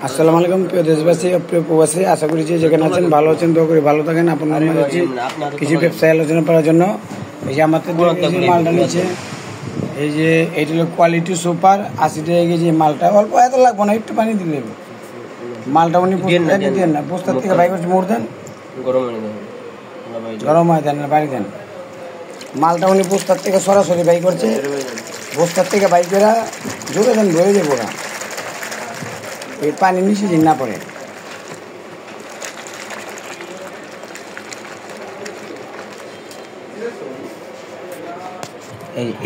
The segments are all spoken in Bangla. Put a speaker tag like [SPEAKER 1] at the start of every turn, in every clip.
[SPEAKER 1] আসসালামু আলাইকুম প্রিয় দেশবাসী প্রিয় প্রবাসী, আশা করি যে যেখানে আছেন ভালো আছেন, দোয়া করি ভালো থাকেন। আপনার কিছু ব্যবসায় আলোচনা করার জন্য এই যে আমাদের মালটা নিচ্ছে, এই যে এইটা হলো কোয়ালিটি সুপার 80 টাকা কেজি মালটা। অল্প এত লাগবো না, একটু পানি দিলে মালটা উনি দেন না, বস্তার থেকে বাইক করছে মোড় দেন, গরম হয় দেন না বাড়ি দেন। মালটা উনি বস্তার থেকে সরাসরি বাইক করছে, বস্তার থেকে বাইক করা জোরে দেন, ধরে যাবো না, এই পানি মিশিয়ে না পড়ে।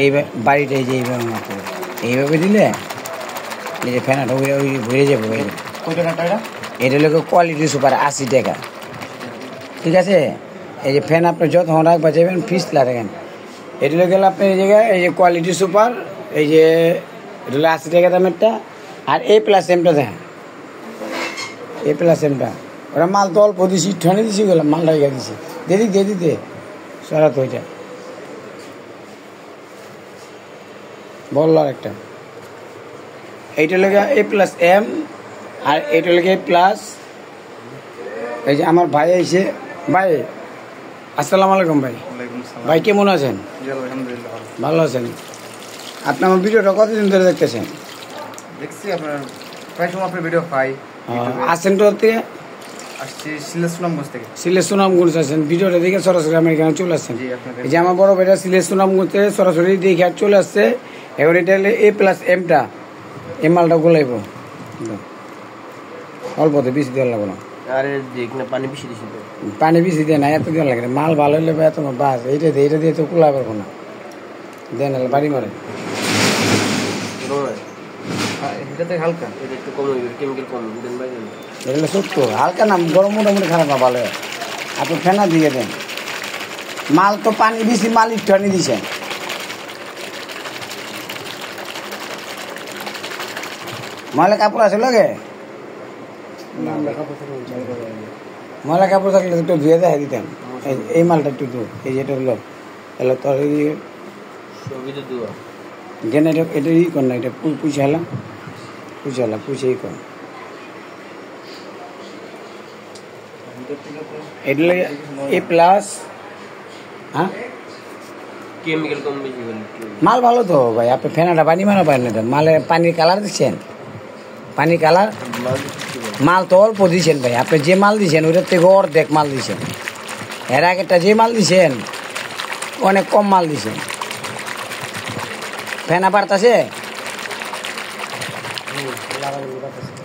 [SPEAKER 1] এই বাড়িটা এই যে এইভাবে দিলে এই যে ফেনাটা ওই ঘুরে যাবো। এটা হলো কোয়ালিটি সুপার 80 টাকা, ঠিক আছে। এই যে ফ্যান আপনি যত রাখবা যাবেন ফিসলা রাখেন। এটা হলো গেলে আপনি এই জায়গায় এই যে কোয়ালিটি সুপার, এই যে এটা হলো 80 টাকা দামেরটা। আর A+M-টা দেখেন, A+M-টা ওরা মাল তো অল্প দিছি, ঠনে দিছি, গেলাম মালটা গিয়ে দিছি, দিয়ে দিতে সরাত ওইটা বলল। আর একটা এইটা লেগে A+M, আর এইটা লেগে A+। এই যে আমার ভাই আইছে। ভাই আসসালামু আলাইকুম। ভাই ভাই কেমন আছেন? ভালো আছেন? আপনি আমার ভিডিওটা কতদিন ধরে দেখতেছেন?
[SPEAKER 2] দেখছি আপনার প্রায় সময় আপনার ভিডিও পাই।
[SPEAKER 1] আসেন তো থেকে
[SPEAKER 2] আসছি সিলেট সুনামগঞ্জ থেকে।
[SPEAKER 1] সিলেট সুনামগঞ্জ আছেন, ভিডিওটা দেখে সরাসরি আমার এখানে চলে আসছেন। এই যে আমার বড় ভাইটা সিলেট সুনামগঞ্জ থেকে সরাসরি দেখে চলে আসছে। এবার এটা হলে A+M-টা, এই মালটা গোলাইব অল্পতে, বেশি দেওয়ার লাগবে না। পানি বেশি দিয়ে না, এত দেওয়ার লাগে না। মাল ভালো হলে এত না, বাস এইটা দিয়ে তো কুলা পারবো না, দেন বাড়ি মারে।
[SPEAKER 2] হালকা
[SPEAKER 1] এগুলো সত্য হালকা না, গরম মোটামুটি খারাপ না, ভালো। আপনি ফেনা দিয়ে দেন। মাল তো পানি বেশি, মাল একটু আনি দিছেন। ময়লা কাপড় আছে লগে, ময়লা কাপড় থাকলে একটু ধুয়ে দেখা দিতেন। এই মালটা একটু ধু, এই যেটা হলো এলো তোর গেন, এটা ই কর না, এটা পুষালাম পুষেই কর। এটা A+। হ্যাঁ মাল ভালো তো ভাই, আপনি ফেনাটা পানি মারা পারেন না, মালে পানির কালার দিচ্ছেন, পানি কালার মাল তো অল্প দিচ্ছেন ভাই। আপনি যে মাল দিচ্ছেন ওইটার থেকে অর্ধেক মাল দিচ্ছেন। এর আগেরটা যে মাল দিচ্ছেন অনেক কম মাল দিচ্ছেন। ফেনা বাড়তাছে,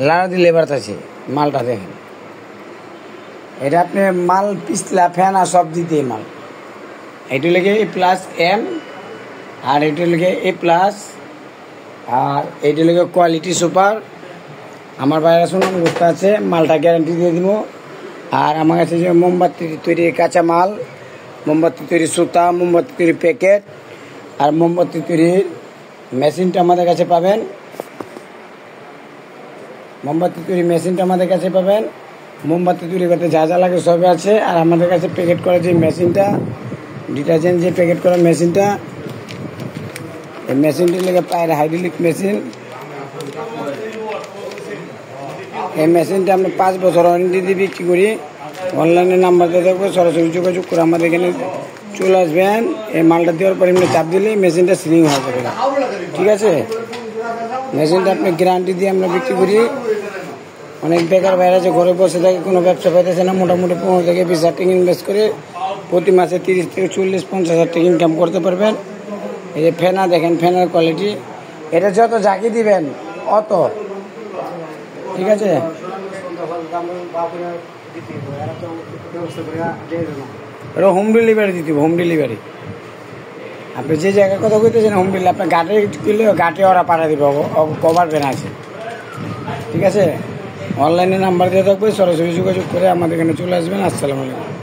[SPEAKER 1] লাড়া দিলে বাড়তাছে। মালটা দেখেন, এটা আপনি মাল পিছলা ফেনা সব দিতে মাল। এটা লেগে A+M, আর এটা লেগে A+, আর এইটা লেগে কোয়ালিটি সুপার। আমার বাইরে শুনুন বুঝতে আছে, মালটা গ্যারান্টি দিয়ে দিব। আর আমার কাছে যে মোমবাতি তৈরির কাঁচা মাল, মোমবাতি তৈরি সুতা, মোমবাতি তৈরি প্যাকেট, আর মোমবাতি তৈরির মেশিনটা আমাদের কাছে পাবেন। মোমবাতি তৈরি মেশিনটা আমাদের কাছে পাবেন। মোমবাতি তৈরি করতে যা যা লাগে সবই আছে। আর আমাদের কাছে প্যাকেট করার যে মেশিনটা, ডিটারজেন্ট যে প্যাকেট করার মেশিনটা, এই মেশিনটি লেগে পায়ের হাইড্রোলিক মেশিন। এই মেশিনটা আমরা 5 বছর ওয়ারেন্টি দিয়ে বিক্রি করি। অনলাইনে নাম্বার দিয়ে থাকবে, সরাসরি যোগাযোগ করে আমাদের এখানে চলে আসবেন। এই মালটা দেওয়ার পর এমনি চাপ দিলে মেশিনটা সিলিং হয়ে যাবে, ঠিক আছে। মেশিনটা আপনি গ্যারান্টি দিয়ে আমরা বিক্রি করি। অনেক বেকার বাইরে আছে, ঘরে বসে থাকে, কোনো ব্যবসা পাইতেছে না, মোটামুটি 15 থেকে 20 হাজার টাকা ইনভেস্ট করে প্রতি মাসে 30 থেকে 40-50 হাজার টাকা ইনকাম করতে পারবেন। এই যে ফেনা দেখেন, ফেনার কোয়ালিটি, এটা যত ঝাঁকি দিবেন অত, ঠিক আছে। এটা হোম ডেলিভারি দিতে হবে, হোম ডেলিভারি। আপনি যে জায়গায় কথা কইতেছেন হোম ডেলিভারি, আপনার গাটে কিনলে গাটে ওরা পাঠা দিবে, কভার ভ্যান আছে, ঠিক আছে। অনলাইনে নাম্বার দিয়ে থাকবে, সরাসরি যোগাযোগ করে আমাদের এখানে চলে আসবেন। আসসালামু আলাইকুম।